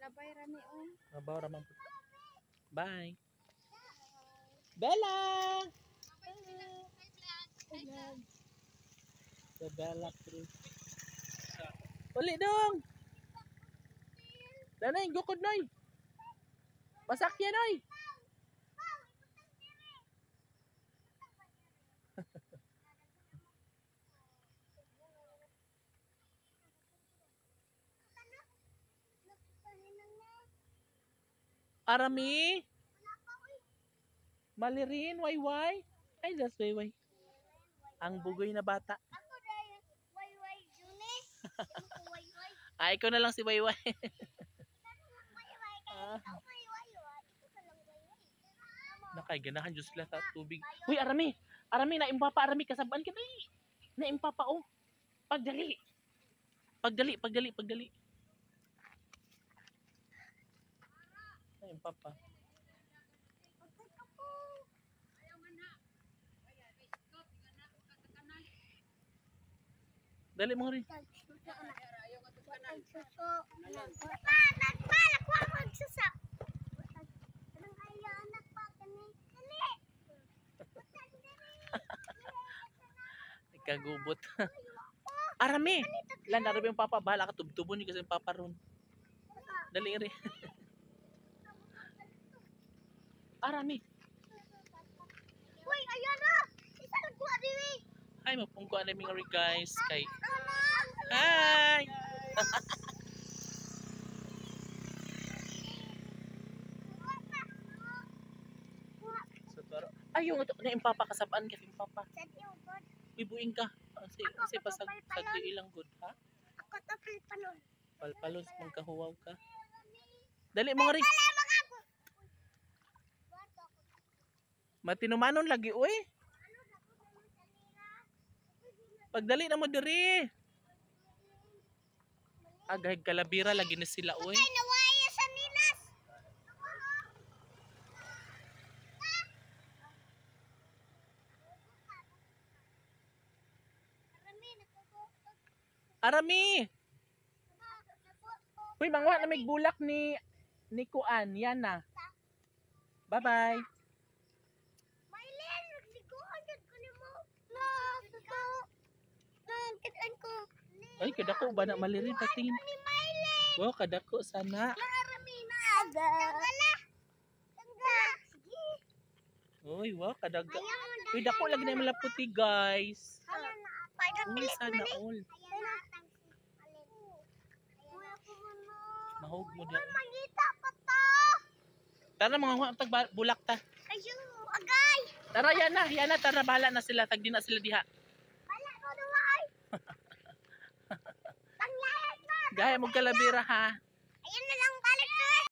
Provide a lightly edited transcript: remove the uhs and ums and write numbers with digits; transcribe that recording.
Kabay rami on. Mabaw raman po. Bye. Bella! The Bella Cruz. Uli dong! Danay, gukod noy! Masakyan noy! Arami? Malirin, wayway? Ay, that's wayway. Ang bugoy na bata. Ako dahil wayway June. Ako wayway. Ikaw na lang si wayway. Wayway kaya ikaw wayway. Ito ka lang wayway. Nakaiganahan Diyos sila sa tubig. Uy, Arami! Arami, naimpapa, Arami, kasabaan ka dali. Naimpapa, oh. Pagdali. Pagdali. Naimpapa. Dali mo rin. Kagubot. Arami! Lan, Arami yung papa. Bahala ka tubtubon yung kasi yung papa ron. Dali rin. Arami! Uy, ayan na! Isa nagkuha din eh! Hi, mapungkuan namin nga rin guys. Kay... Hi! Ay, yung ito, naimpapa kasabaan ka, impapa. Ibuing ka. Kasi pasag ilang good, ha? Ako to palpanon. Palpalos, magkahuwaw ka. Dali mo nga rin. Matinumanon lagi, uy. Pagdali na mo diri. Agay kalabira lagi na sila, uy. Ay, nawaya sa nilas. Arami! Uy, mangwa na may bulak ni Kuan. Yan na. Bye-bye. Mailen, nagsiguan dyan ko ni mo. No, totoo. No, kitaan ko. Ay, kadako ba na malirin patingin? Ni Mailen. Wow, kadako sana. Narami na. Tangala. Tangala. Sige. Uy, wow, kadaga. Uy, dako lagi na yung malaputi, guys. Ayan na. Pwede Uy, sana all. Ayan na. Mahog mo dyan. Mangita pa to. Tara mga bulak ta. Ayun, agay. Tara, yan na, tara, bahala na sila. Tagdi na sila diha. Wala ko duway. Tangyayan na. Gaya mo kalabira ha.